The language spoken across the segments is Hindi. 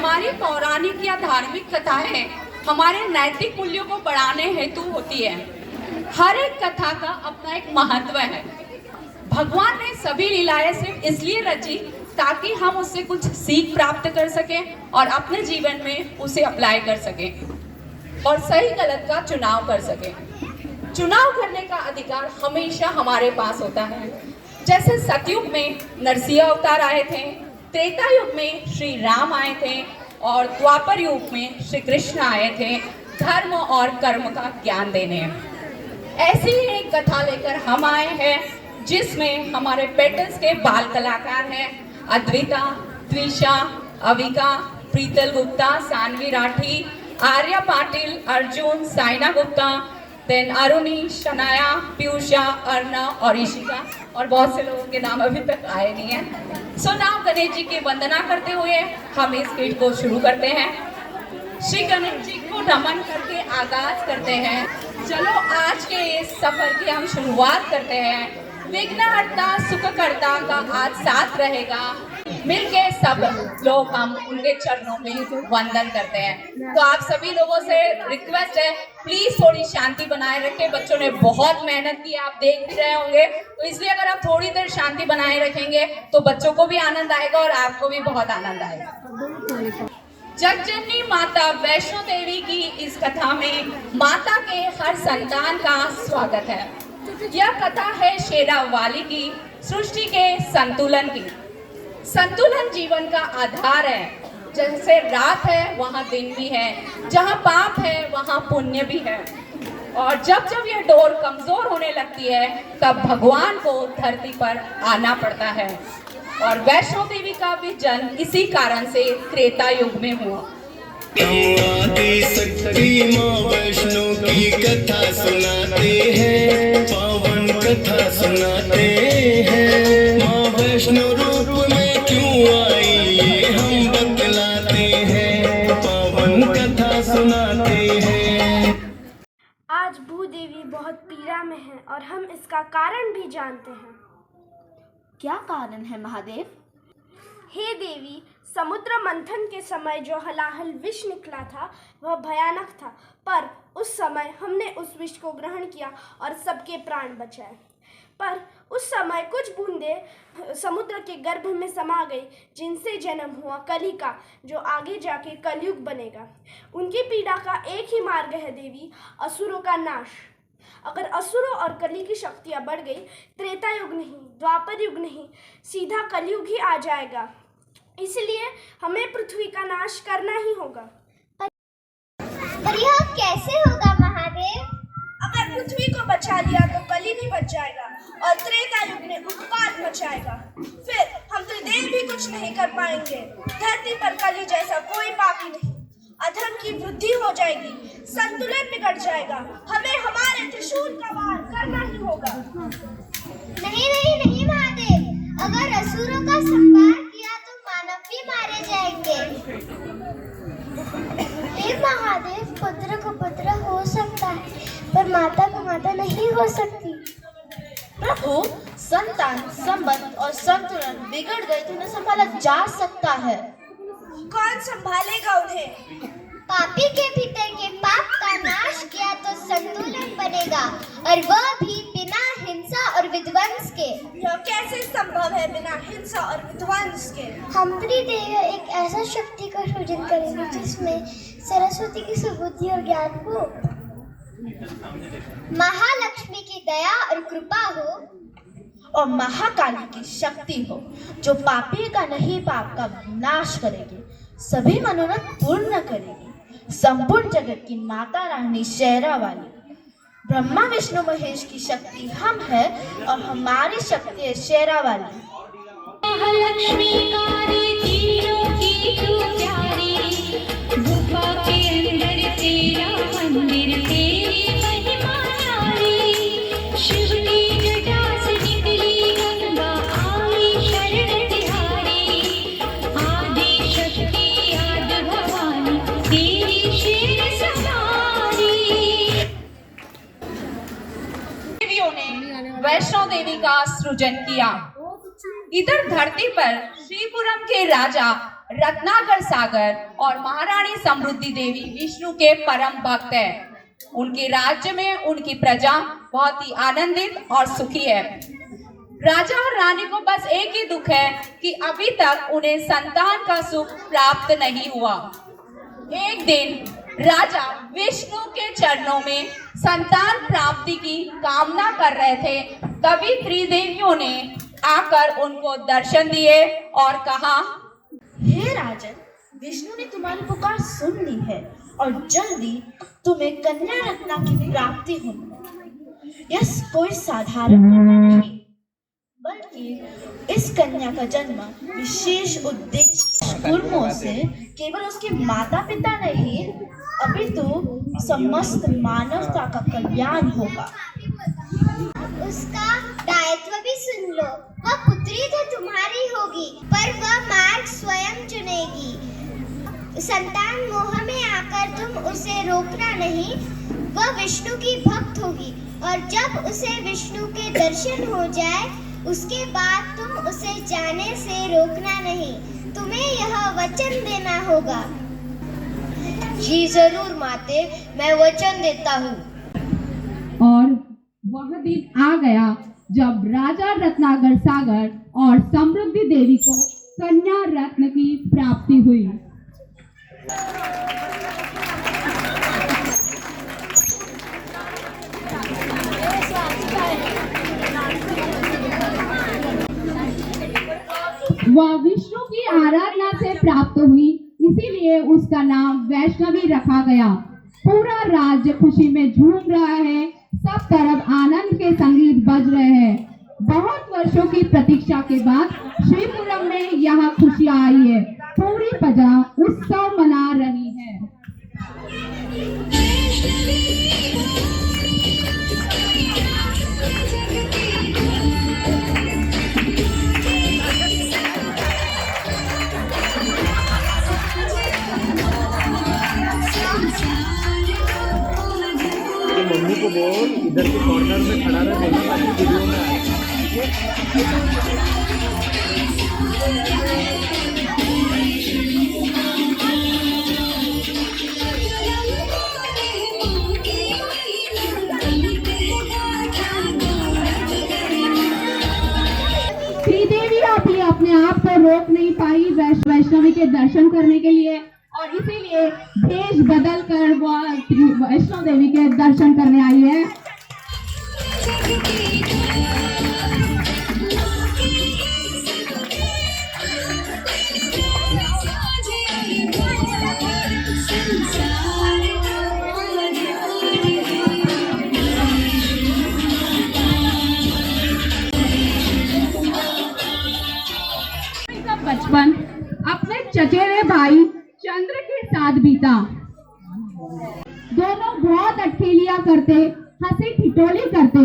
हमारी पौराणिक या धार्मिक कथाएं हमारे नैतिक मूल्यों को बढ़ाने हेतु होती है। हर एक कथा का अपना एक महत्व है। भगवान ने सभी लीलाएं सिर्फ इसलिए रची ताकि हम उससे कुछ सीख प्राप्त कर सकें और अपने जीवन में उसे अप्लाई कर सकें और सही गलत का चुनाव कर सकें। चुनाव करने का अधिकार हमेशा हमारे पास होता है। जैसे सतयुग में नरसिंह अवतार आए थे, त्रेता युग में श्री राम आए थे और द्वापर युग में श्री कृष्ण आए थे धर्म और कर्म का ज्ञान देने। ऐसी ही एक कथा लेकर हम आए हैं जिसमें हमारे पेटल्स के बाल कलाकार हैं अद्विता, त्रिशा, अविका, प्रीतल गुप्ता, सानवी राठी, आर्या पाटिल, अर्जुन, साइना गुप्ता, देन अरुणी, शनाया, पीयूषा, अर्णा और ईशिका और बहुत से लोगों के नाम अभी तक आए नहीं हैं। सो नाउ गणेश जी की वंदना करते हुए हम इस गीत को शुरू करते हैं। श्री गणेश जी को नमन करके आगाज करते हैं। चलो आज के इस सफर की हम शुरुआत करते हैं। विघ्नहर्ता सुखकर्ता का आज साथ रहेगा। मिलके सब लोग हम उनके चरणों में वंदन करते हैं। तो आप सभी लोगों से रिक्वेस्ट है, प्लीज थोड़ी शांति बनाए रखें। बच्चों ने बहुत मेहनत की, आप देख भी रहे होंगे, तो इसलिए अगर आप थोड़ी देर शांति बनाए रखेंगे तो बच्चों को भी आनंद आएगा और आपको भी बहुत आनंद आएगा। जगजननी माता वैष्णो देवी की इस कथा में माता के हर संतान का स्वागत है। यह कथा है शेरावाली की, सृष्टि के संतुलन की। संतुलन जीवन का आधार है। जैसे रात है वहाँ दिन भी है, जहाँ पाप है वहाँ पुण्य भी है। और जब जब यह डोर कमजोर होने लगती है तब भगवान को धरती पर आना पड़ता है। और वैष्णो देवी का भी जन्म इसी कारण से त्रेता युग में हुआ। आदि शक्ति माँ वैष्णो की कथा सुनाते हैं, पावन कथा सुनाते हैं। माँ वैष्णो रूप में क्यों आई ये हम बतलाते हैं, पावन कथा सुनाते हैं। आज भूदेवी बहुत पीड़ा में है और हम इसका कारण भी जानते हैं। क्या कारण है महादेव? हे देवी, समुद्र मंथन के समय जो हलाहल विष निकला था वह भयानक था, पर उस समय हमने उस विष को ग्रहण किया और सबके प्राण बचाए। पर उस समय कुछ बूंदें समुद्र के गर्भ में समा गई जिनसे जन्म हुआ कली का, जो आगे जाके कलयुग बनेगा। उनकी पीड़ा का एक ही मार्ग है देवी, असुरों का नाश। अगर असुरों और कली की शक्तियाँ बढ़ गई, त्रेता युग नहीं, द्वापर युग नहीं, सीधा कलयुग ही आ जाएगा। इसलिए हमें पृथ्वी का नाश करना ही होगा। पर यह कैसे होगा महादेव? अगर पृथ्वी को बचा लिया तो कली भी बच जाएगा और त्रेता युग में उत्पात मचाएगा। फिर हम त्रिदेव भी कुछ नहीं कर पाएंगे। धरती पर कली जैसा कोई पापी नहीं। अधर्म की वृद्धि हो जाएगी, संतुलन बिगड़ जाएगा। हमें हमारे त्रिशूल का वार करना ही होगा। नहीं नहीं नहीं महादेव, अगर असुरों का संहार किया तो मानव भी मारे जाएंगे। हे महादेव, पुत्र को पुत्र हो सकता है पर माता को माता नहीं हो सकती। प्रभु, संतान, संबंध और संतुलन बिगड़ गए तो उन्हें संभाला जा सकता है। कौन संभालेगा उन्हें? पापी के भीतर के पाप का नाश किया तो संतुलन बनेगा, और वह भी बिना हिंसा और विध्वंस के। यह कैसे संभव है बिना हिंसा और विध्वंस के? हम त्रिदेव एक ऐसा शक्ति का सृजन करेंगे जिसमें सरस्वती की सुबुद्धि और ज्ञान हो, महालक्ष्मी की दया और कृपा हो, और महाकाली की शक्ति हो जो पापी का नहीं पाप का नाश करेगी, सभी मनोरथ पूर्ण करेगी। संपूर्ण जगत की माता रानी शेरावाली, ब्रह्मा विष्णु महेश की शक्ति हम है और हमारी शक्ति है शेरावाली। महालक्ष्मी कारी तीनों की तू प्यारी, गुफा के अंदर तेरा मंदिर, तेरी महिमा सारी। शिव की जटा से निकली गंगा, आई शरण तिहारी। आदि शक्ति आदि भवानी, तेरी शेर सवारी। देवियों ने वैष्णो देवी का सृजन किया। इधर धरती पर श्रीपुरम के राजा रत्नाकर सागर और महारानी समृद्धि देवी विष्णु के परम भक्त हैं। उनके राज्य में उनकी प्रजा बहुत ही आनंदित और सुखी है। राजा और रानी को बस एक ही दुख है कि अभी तक उन्हें संतान का सुख प्राप्त नहीं हुआ। एक दिन राजा विष्णु के चरणों में संतान प्राप्ति की कामना कर रहे थे, तभी त्रिदेवियों ने आकर उनको दर्शन दिए और कहा, हे राजन, विष्णु ने तुम्हारी पुकार सुन ली है और जल्दी तुम्हें कन्या रत्ना की प्राप्ति होगी। यह कोई साधारण नहीं, बल्कि इस कन्या का जन्म विशेष उद्देश्य गुरुओं से केवल उसके माता पिता नहीं, अपितु समस्त मानवता का कल्याण होगा। उसका दायित्व भी सुन लो। वह पुत्री तो तुम्हारी होगी, पर वह मार्ग स्वयं चुनेगी। संतान मोह में आकर तुम उसे रोकना नहीं। वह विष्णु की भक्त होगी और जब उसे विष्णु के दर्शन हो जाए, उसके बाद तुम उसे जाने से रोकना नहीं। तुम्हें यह वचन देना होगा। जी जरूर माते, मैं वचन देता हूँ। और वह दिन आ गया जब राजा रत्नाकर सागर और समृद्धि देवी को कन्या रत्न की प्राप्ति हुई। वह विष्णु की आराधना से प्राप्त हुई, इसीलिए उसका नाम वैष्णवी रखा गया। पूरा राज्य खुशी में झूम रहा है, सब तरफ आनंद के संगीत बज रहे हैं। बहुत वर्षों की प्रतीक्षा के बाद श्रीपुरम में यहाँ खुशियाँ आई है। पूरी प्रजा उत्सव मना रही है। मम्मी को बोल इधर के कॉर्नर में खड़ा रहे, बोलना ताकि वीडियो में आए। श्रीदेवी अभी अपने आप को रोक नहीं पाई वैष्णवी के दर्शन करने के लिए, और इसीलिए भेष बदल कर वह वैष्णो देवी के दर्शन करने आई है। बचपन अपने चचेरे भाई चंद्र के साथ बीता। दोनों बहुत अठखेलियां करते, हंसी ठिठोली करते।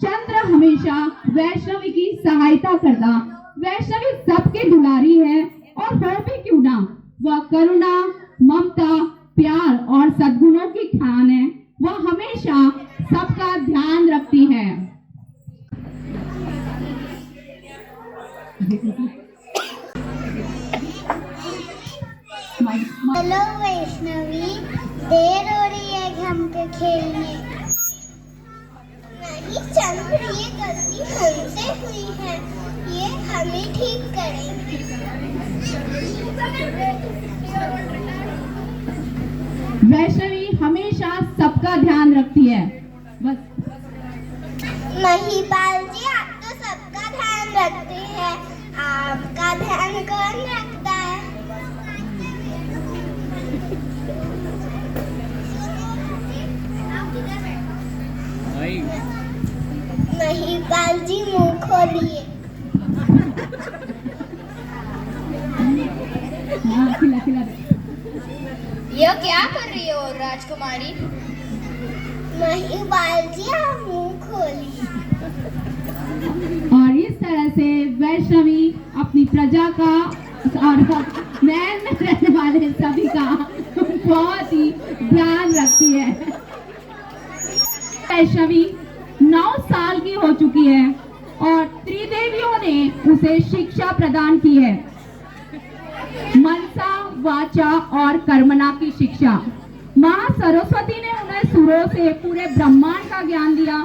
चंद्र हमेशा वैष्णवी की सहायता करता। वैष्णवी सबके दुलारी है और हो भी क्यों ना, वह करुणा, ममता, प्यार और सद्गुणों की खान है। वह हमेशा सबका ध्यान रखती है। हेलो वैष्णवी, देर हो रही है घर पे खेलने। नहीं चंद्र, ये गलती हमसे हुई है, ये हम ही ठीक करेंगे। वैष्णवी हमेशा सबका ध्यान रखती है। बस महिपाल जी, आप तो सबका ध्यान रखते हैं, आपका ध्यान कौन रखता है? महिपाल जी, मुंह खोलिए। खिला खिला दे। यह क्या कर रही हो राजकुमारी? महिपाल जी, आप मुंह खोलिए। और इस तरह से वैष्णवी अपनी प्रजा का और महल में रहने वाले सभी का बहुत ही ध्यान रखती है। वैष्णवी 9 साल की हो चुकी है और त्रिदेवियों ने उसे शिक्षा प्रदान की है। वाचा और कर्मणा की शिक्षा। माँ सरस्वती ने उन्हें सुरों से पूरे ब्रह्मांड का ज्ञान दिया।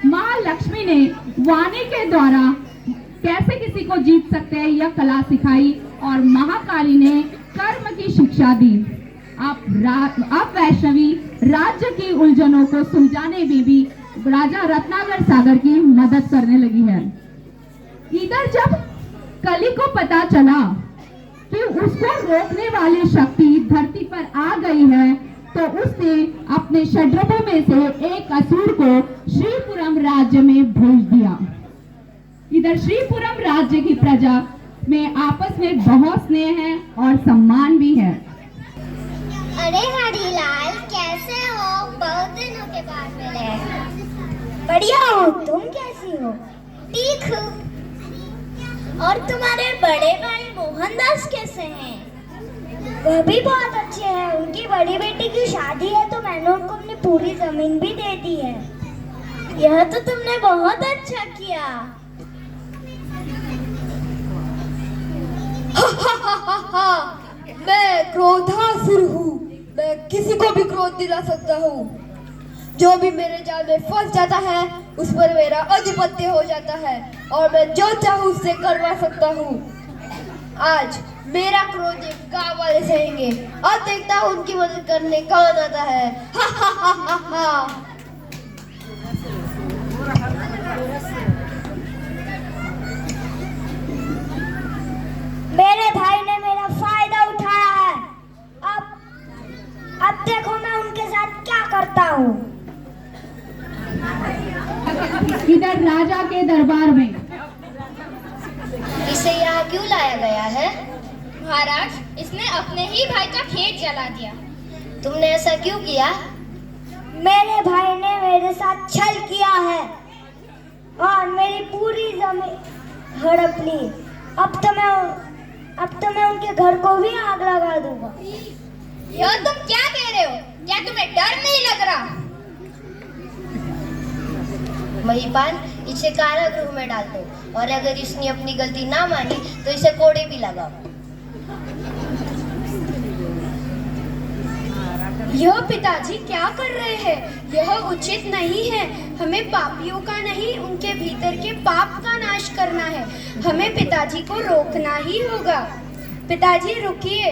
माँ लक्ष्मी ने वाणी के द्वारा कैसे किसी को जीत सकते हैं यह कला सिखाई और महाकाली ने कर्म की शिक्षा दी। अब वैष्णवी राज्य की उलझनों को सुलझाने में भी राजा रत्नाकर सागर की मदद करने लगी है। इधर जब कली को पता चला कि उसको रोकने वाली शक्ति धरती पर आ गई है तो उसने अपने षड्रपों में से एक असुर को श्रीपुरम राज्य में भेज दिया। इधर श्रीपुरम राज्य की प्रजा में आपस में बहुत स्नेह है और सम्मान भी है। अरे हरीलाल, कैसे हो? बहुत दिनों के बाद मिले। बढ़िया हूँ, तुम कैसी हो? ठीक हूँ। और तुम्हारे बड़े भाई मोहनदास कैसे हैं? वह भी बहुत अच्छे हैं। उनकी बड़ी बेटी की शादी है तो मैंने उनको अपनी पूरी जमीन भी दे दी है। यह तो तुमने बहुत अच्छा किया। मैं क्रोधासुर हूँ। मैं किसी को भी क्रोध दिला सकता हूँ। जो भी मेरे जाल में फंस जाता है उस पर मेरा आधिपत्य हो जाता है और मैं जो चाहूँ उससे करवा सकता हूँ। आज मेरा क्रोध एक गाँव वाले सहेंगे और देखता हूँ उनकी मदद करने कौन आता है। हा हा हा हा हा। मेरे भाई ने मेरा फायदा उठाया है। अब देखो मैं उनके साथ क्या करता हूँ। इधर राजा के दरबार में इसे यहाँ क्यों लाया गया है? महाराज, इसने अपने ही भाई का खेत जला दिया। तुमने ऐसा क्यों किया? मेरे भाई ने मेरे साथ छल किया है और मेरी पूरी जमीन हड़प ली। अब तो मैं उनके घर को भी आग लगा दूंगा। यह तुम क्या कह रहे हो? क्या तुम्हें डर नहीं लग रहा? महिपाल, इसे कारागृह में डाल दो और अगर इसने अपनी गलती ना मानी तो इसे कोड़े भी लगाओ। यह पिताजी क्या कर रहे हैं? यह उचित नहीं है। हमें पापियों का नहीं, उनके भीतर के पाप का नाश करना है। हमें पिताजी को रोकना ही होगा। पिताजी रुकिए।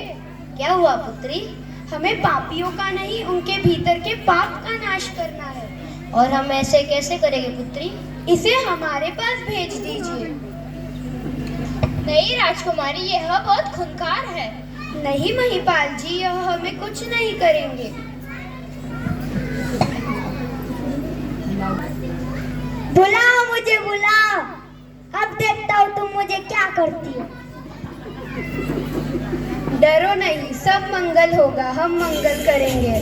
क्या हुआ पुत्री? हमें पापियों का नहीं, उनके भीतर के पाप का नाश करना है। और हम ऐसे कैसे करेंगे पुत्री? इसे हमारे पास भेज दीजिए। नहीं राजकुमारी, यह बहुत खूंखार है। नहीं महिपाल जी, यह हमें कुछ नहीं करेंगे। बुलाओ मुझे, बुलाओ। अब देखता हूँ तुम मुझे क्या करती हो। डरो नहीं, सब मंगल होगा। हम मंगल करेंगे।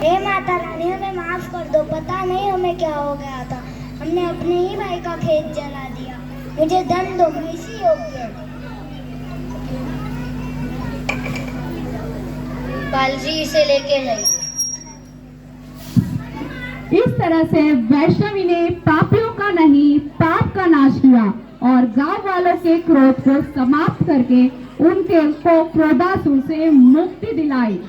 हे माता रानी, हमें माफ कर दो। पता नहीं हमें क्या हो गया था। हमने अपने ही भाई का खेत जला दिया। मुझे दंड दो, मैं इसी योग्य हूँ। पालजी, इसे लेके जाइए। इस तरह से वैष्णवी ने पापियों का नहीं, पाप का नाश किया और गांव वालों के क्रोध को समाप्त करके उनके को क्रोधासुर से मुक्ति दिलाई।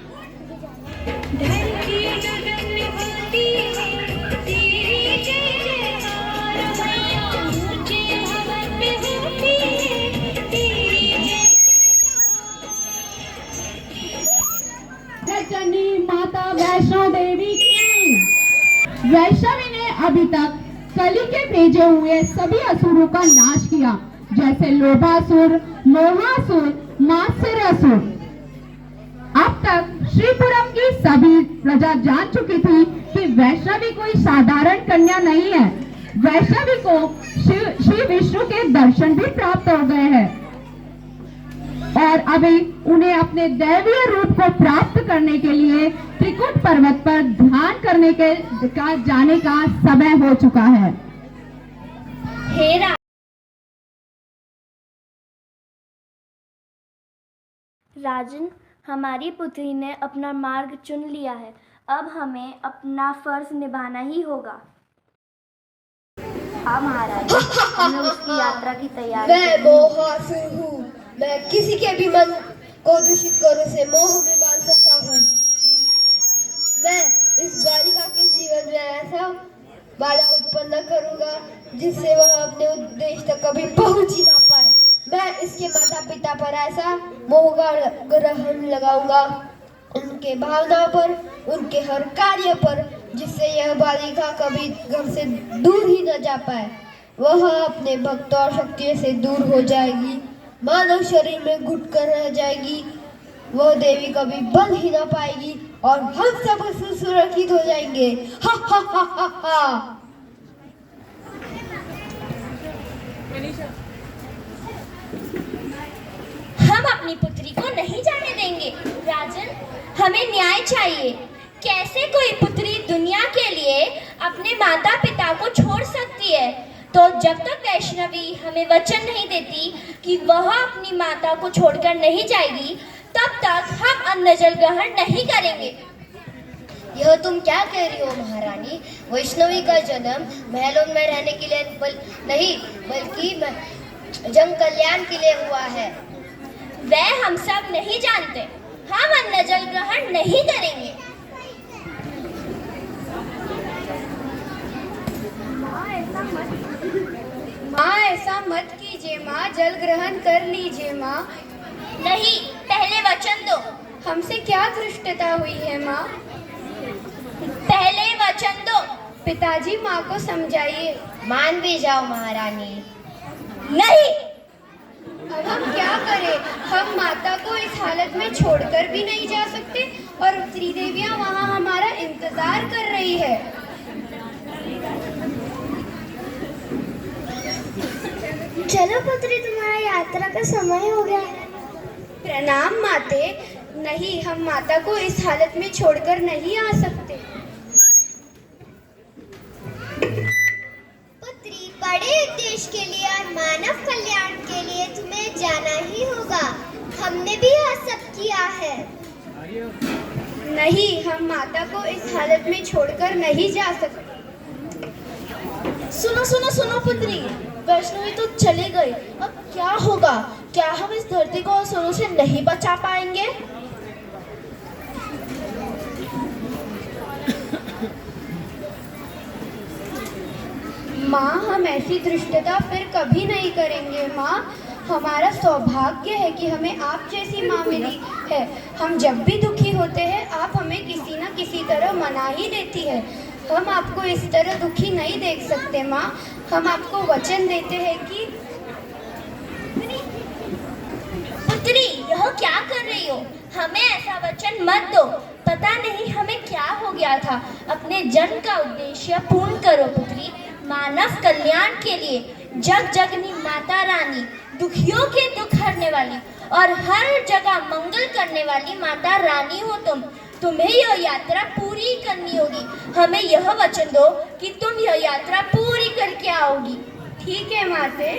जय माता वैष्णो देवी की। वैष्णवी ने अभी तक कली के भेजे हुए सभी असुरों का नाश किया, जैसे लोभासुर, मोहासुर, मात्सर्यासुर। अब तक श्रीपुरम की सभी प्रजा जान चुकी थी कि वैष्णवी कोई साधारण कन्या नहीं है। वैष्णवी को श्री विष्णु के दर्शन भी प्राप्त हो गए हैं और अभी उन्हें अपने दैवीय रूप को प्राप्त करने के लिए त्रिकुट पर्वत पर ध्यान करने का जाने का समय हो चुका है। राजन, हमारी पुत्री ने अपना मार्ग चुन लिया है। अब हमें अपना फर्ज निभाना ही होगा। हाँ महाराज, हमने उसकी यात्रा की तैयारी मैं मोहासुर हूँ। मैं किसी के भी मन को दूषित कर उसे मोह में बांध सकता हूँ। मैं इस बालिका के जीवन में ऐसा बाधा उत्पन्न करूंगा जिससे वह अपने उद्देश्य तक कभी पहुंच ही ना पाए। मैं इसके माता पिता पर ऐसा मोह का ग्रहण लगाऊंगा, उनके भावनाओं पर, उनके हर कार्य पर, जिससे यह बालिका कभी घर से दूर ही न जा पाए। वह अपने भक्तों और शक्तियों से दूर हो जाएगी, मानव शरीर में घुट कर रह जाएगी। वह देवी कभी बन ही ना पाएगी और हम सब सुरक्षित हो जाएंगे। हा हा हा हा हा। हम अपनी पुत्री को नहीं जाने देंगे। राजन, हमें न्याय चाहिए। कैसे कोई पुत्री दुनिया के लिए अपने माता पिता को छोड़ सकती है? तो जब तक वैष्णवी हमें वचन नहीं देती कि वह अपनी माता को छोड़कर नहीं जाएगी, तब तक हम अन्न जल ग्रहण नहीं करेंगे। यह तुम क्या कह रही हो महारानी? वैष्णवी का जन्म महलों में रहने के लिए नहीं, बल्कि जन कल्याण के लिए हुआ है। वह हम सब नहीं जानते। हम अन्न जल ग्रहण नहीं करेंगे। माँ ऐसा मत कीजिए माँ, जल ग्रहण कर लीजिए माँ। नहीं, पहले वचन दो। हमसे क्या धृष्टता हुई है माँ? पहले वचन दो। पिताजी माँ को समझाइए। मान भी जाओ महारानी। नहीं। अब हम क्या करें? हम माता को इस हालत में छोड़कर भी नहीं जा सकते और त्रिदेवियां वहाँ हमारा इंतजार कर रही है। चलो पुत्री, तुम्हारा यात्रा का समय हो गया है। प्रणाम माते। नहीं, हम माता को इस हालत में छोड़कर नहीं आ सकते। पुत्री, बड़े उद्देश्य के लिए और मानव कल्याण के लिए तुम्हें जाना ही होगा। हमने भी यह सब किया है। नहीं, हम माता को इस हालत में छोड़कर नहीं जा सकते। सुनो सुनो सुनो पुत्री, वैष्णवी तो चली गई, अब क्या होगा? क्या हम इस धरती को असुरों से नहीं बचा पाएंगे? माँ, हम ऐसी धृष्टता फिर कभी नहीं करेंगे माँ। हमारा सौभाग्य है कि हमें आप जैसी माँ मिली है। हम जब भी दुखी होते हैं, आप हमें किसी न किसी तरह मना ही देती है। हम आपको इस तरह दुखी नहीं देख सकते माँ। हम आपको वचन देते हैं कि पुत्री, यह क्या कर रही हो? हमें ऐसा वचन मत दो। पता नहीं हमें क्या हो गया था। अपने जन्म का उद्देश्य पूर्ण करो पुत्री। मानव कल्याण के लिए जग जगनी माता रानी, दुखियों के दुख हरने वाली और हर जगह मंगल करने वाली माता रानी हो तुम। तुम्हें यह यात्रा पूरी करनी होगी। हमें यह वचन दो कि तुम यह यात्रा पूरी करके आओगी। ठीक है माते।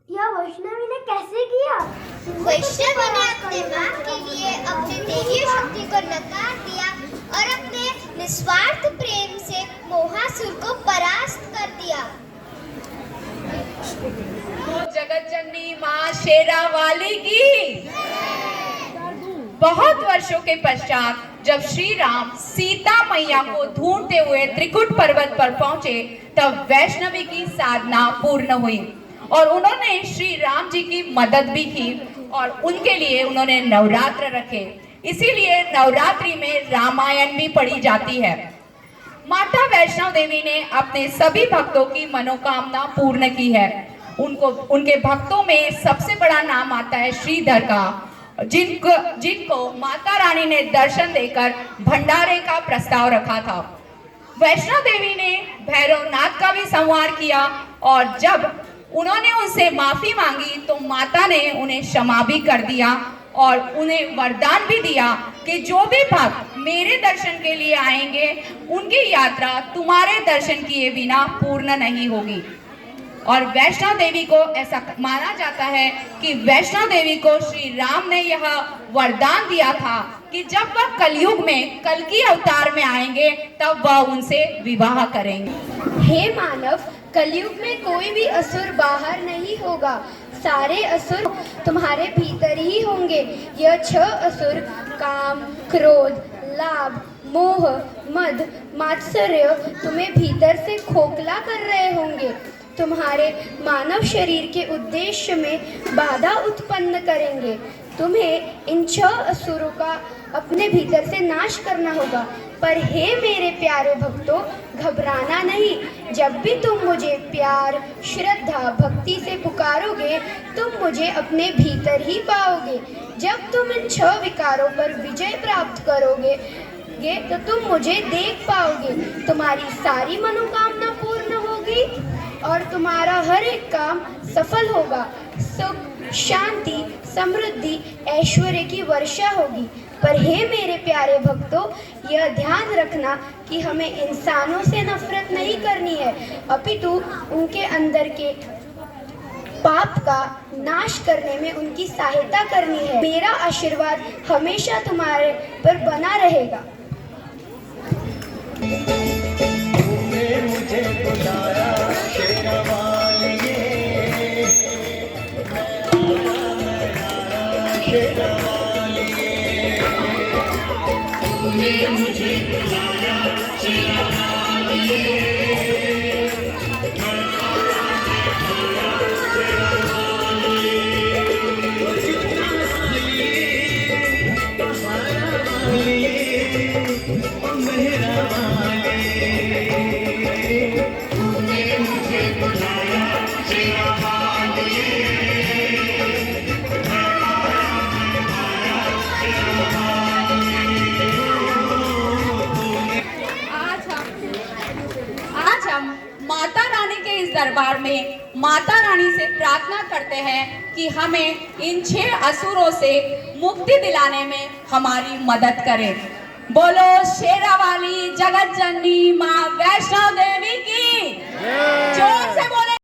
यह वैष्णवी ने कैसे किया? वैष्णवी ने अपने माँ के लिए अपनी देवी शक्ति को नकार दिया और अपने निस्वार्थ प्रेम से मोहासुर को परास्त कर दिया। जगत जननी माँ शेरावाली की। बहुत वर्षों के पश्चात जब श्री राम सीता मैया को ढूंढते हुए त्रिकुट पर्वत पर पहुंचे, तब वैष्णवी की साधना पूर्ण हुई और उन्होंने श्री राम जी की मदद भी की और उनके लिए उन्होंने नवरात्र रखे। इसीलिए नवरात्रि में रामायण भी पढ़ी जाती है। माता वैष्णव देवी ने अपने सभी भक्तों की मनोकामना पूर्ण की है। उनके भक्तों में सबसे बड़ा नाम आता है श्रीधर का जिनको माता रानी ने दर्शन देकर भंडारे का प्रस्ताव रखा था। वैष्णो देवी ने भैरवनाथ का भी संहार किया और जब उन्होंने उनसे माफी मांगी तो माता ने उन्हें क्षमा भी कर दिया और उन्हें वरदान भी दिया कि जो भी भक्त मेरे दर्शन के लिए आएंगे उनकी यात्रा तुम्हारे दर्शन किए बिना पूर्ण नहीं होगी। और वैष्णो देवी को ऐसा माना जाता है कि वैष्णो देवी को श्री राम ने यह वरदान दिया था कि जब वह कलयुग में कल्कि अवतार में आएंगे तब वह उनसे विवाह करेंगे। हे मानव, कलयुग में कोई भी असुर बाहर नहीं होगा, सारे असुर तुम्हारे भीतर ही होंगे। यह 6 असुर काम, क्रोध, लाभ, मोह, मद, मात्सर्य तुम्हें भीतर से खोखला कर रहे होंगे, तुम्हारे मानव शरीर के उद्देश्य में बाधा उत्पन्न करेंगे। तुम्हें इन 6 असुरों का अपने भीतर से नाश करना होगा। पर हे मेरे प्यारे भक्तों, घबराना नहीं। जब भी तुम मुझे प्यार, श्रद्धा, भक्ति से पुकारोगे तुम मुझे अपने भीतर ही पाओगे। जब तुम इन 6 विकारों पर विजय प्राप्त करोगे तो तुम मुझे देख पाओगे, तुम्हारी सारी मनोकामना पूर्ण होगी और तुम्हारा हर एक काम सफल होगा। सुख, शांति, समृद्धि, ऐश्वर्य की वर्षा होगी। पर हे मेरे प्यारे भक्तों, यह ध्यान रखना कि हमें इंसानों से नफरत नहीं करनी है, अपितु उनके अंदर के पाप का नाश करने में उनकी सहायता करनी है। मेरा आशीर्वाद हमेशा तुम्हारे पर बना रहेगा। तूने मुझे बुलाया शेरवालिए, शेरवालिए, तूने मुझे बुलाया शेरवालिए, माता रानी के इस दरबार में माता रानी से प्रार्थना करते हैं कि हमें इन 6 असुरों से मुक्ति दिलाने में हमारी मदद करें। बोलो शेरावाली जगत जननी माँ वैष्णो देवी की, जोर से बोलो।